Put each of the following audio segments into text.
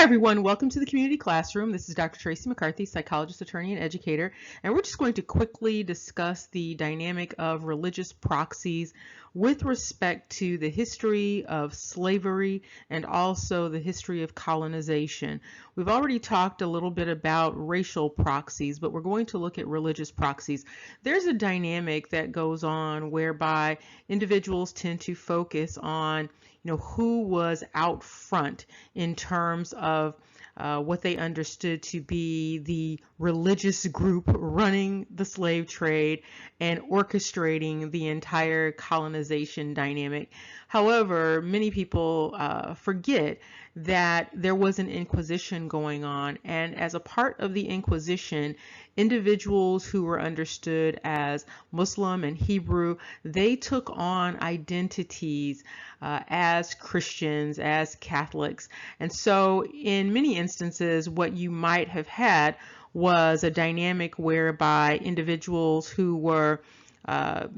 Hi everyone, welcome to the community classroom. This is Dr. Tracy McCarthy, psychologist, attorney, and educator, and we're just going to quickly discuss the dynamic of religious proxies with respect to the history of slavery and also the history of colonization. We've already talked a little bit about racial proxies, but we're going to look at religious proxies. There's a dynamic that goes on whereby individuals tend to focus on who was out front in terms of what they understood to be the religious group running the slave trade and orchestrating the entire colonization dynamic. However, many people forget that there was an Inquisition going on, and as a part of the Inquisition, individuals who were understood as Muslim and Hebrew, they took on identities as Christians, as Catholics. And so in many instances, what you might have had was a dynamic whereby individuals who were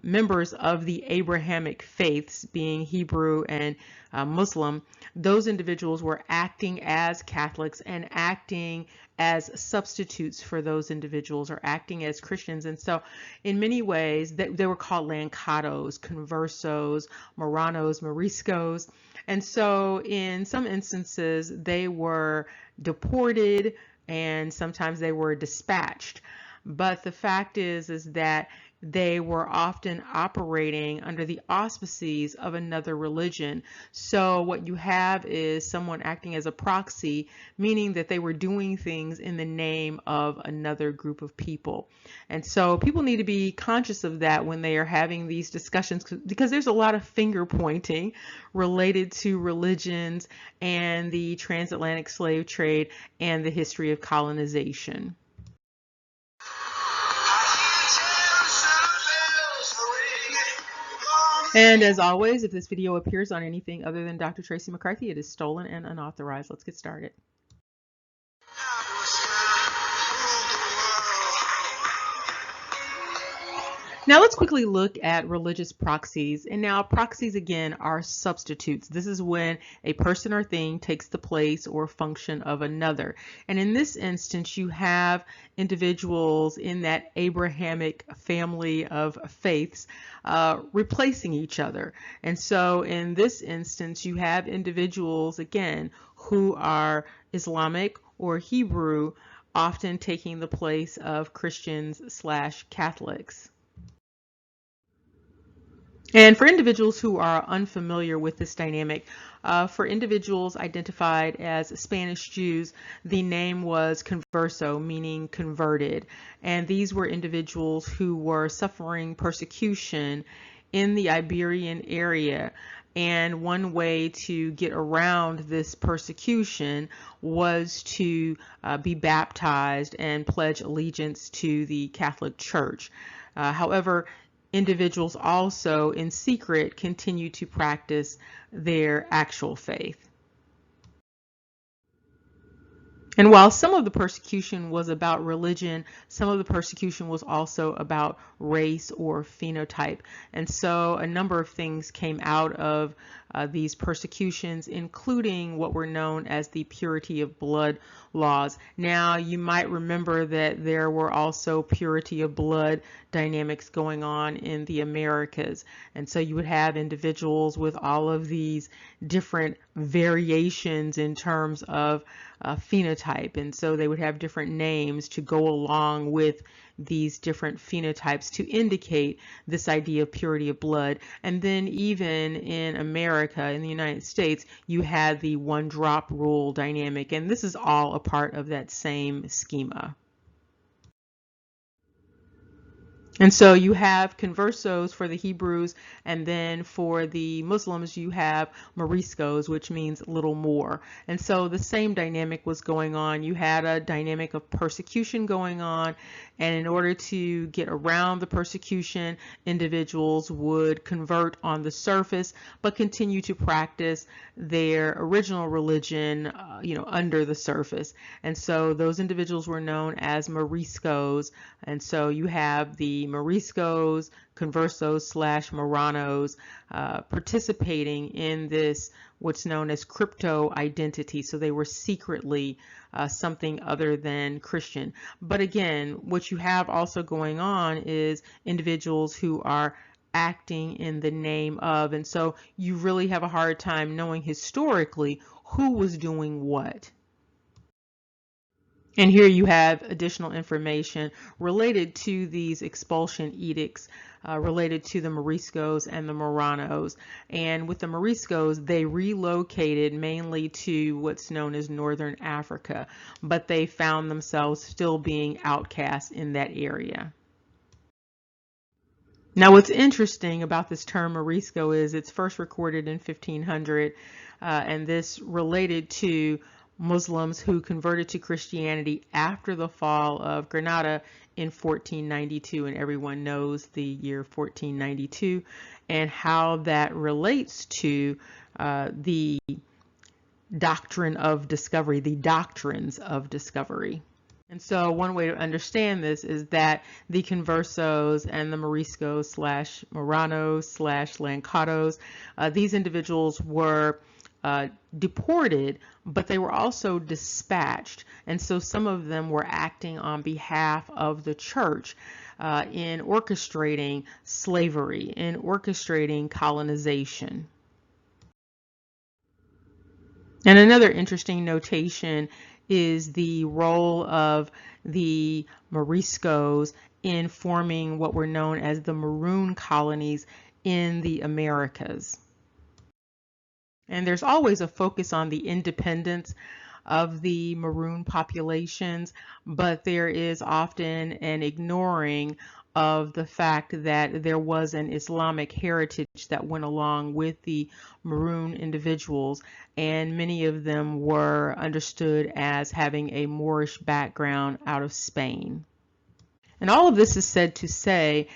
members of the Abrahamic faiths, being Hebrew and Muslim, those individuals were acting as Catholics and acting as substitutes for those individuals, or acting as Christians. And so in many ways they were called Lancados, Conversos, Marranos, Moriscos. And so in some instances they were deported and sometimes they were dispatched. But the fact is that they were often operating under the auspices of another religion. So what you have is someone acting as a proxy, meaning that they were doing things in the name of another group of people. And so people need to be conscious of that when they are having these discussions, because there's a lot of finger pointing related to religions and the transatlantic slave trade and the history of colonization. And as always, if this video appears on anything other than Dr. Tracy McCarthy, it is stolen and unauthorized. Let's get started. Now let's quickly look at religious proxies. And now proxies again are substitutes. This is when a person or thing takes the place or function of another. And in this instance, you have individuals in that Abrahamic family of faiths replacing each other. And so in this instance, you have individuals again who are Islamic or Hebrew, often taking the place of Christians/Catholics. And for individuals who are unfamiliar with this dynamic, for individuals identified as Spanish Jews, the name was converso, meaning converted. And these were individuals who were suffering persecution in the Iberian area. And one way to get around this persecution was to be baptized and pledge allegiance to the Catholic Church. However, individuals also in secret continue to practice their actual faith. And while some of the persecution was about religion, some of the persecution was also about race or phenotype. And so a number of things came out of these persecutions, including what were known as the purity of blood laws. Now, you might remember that there were also purity of blood dynamics going on in the Americas. And so you would have individuals with all of these different variations in terms of phenotype. And so they would have different names to go along with these different phenotypes to indicate this idea of purity of blood. And then even in America, in the United States, you had the one drop rule dynamic, and this is all a part of that same schema. And so you have conversos for the Hebrews, and then for the Muslims you have Moriscos, which means little more. And so the same dynamic was going on. You had a dynamic of persecution going on, and in order to get around the persecution, individuals would convert on the surface but continue to practice their original religion under the surface. And so those individuals were known as Moriscos. And so you have the the Moriscos, Conversos / Marranos participating in this what's known as crypto identity. So they were secretly something other than Christian. But again, what you have also going on is individuals who are acting in the name of, and so you really have a hard time knowing historically who was doing what. And here you have additional information related to these expulsion edicts related to the Moriscos and the Marranos. And with the Moriscos, they relocated mainly to what's known as Northern Africa, but they found themselves still being outcast in that area. Now, what's interesting about this term Morisco is it's first recorded in 1500, and this related to Muslims who converted to Christianity after the fall of Granada in 1492, and everyone knows the year 1492 and how that relates to the doctrine of discovery, the doctrines of discovery. And so one way to understand this is that the Conversos and the Moriscos / Marranos / Lancados, these individuals were deported, but they were also dispatched. And so some of them were acting on behalf of the church in orchestrating slavery, in orchestrating colonization. And another interesting notation is the role of the Moriscos in forming what were known as the Maroon colonies in the Americas. And there's always a focus on the independence of the Maroon populations, but there is often an ignoring of the fact that there was an Islamic heritage that went along with the Maroon individuals, and many of them were understood as having a Moorish background out of Spain. And all of this is said to say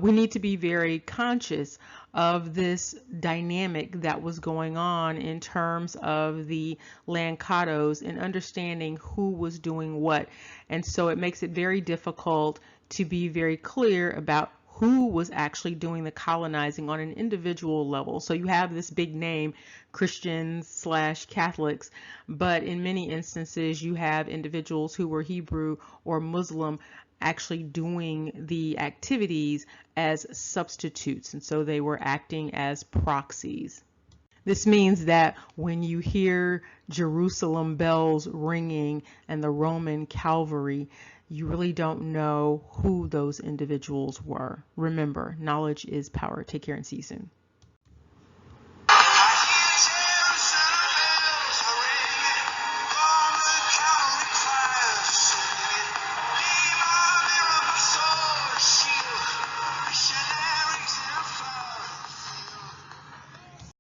we need to be very conscious of this dynamic that was going on in terms of the Lancados and understanding who was doing what. And so it makes it very difficult to be very clear about who was actually doing the colonizing on an individual level. So you have this big name, Christians / Catholics, but in many instances you have individuals who were Hebrew or Muslim actually doing the activities as substitutes, and so they were acting as proxies. This means that when you hear Jerusalem bells ringing and the Roman cavalry, you really don't know who those individuals were. Remember, knowledge is power. Take care and see you soon.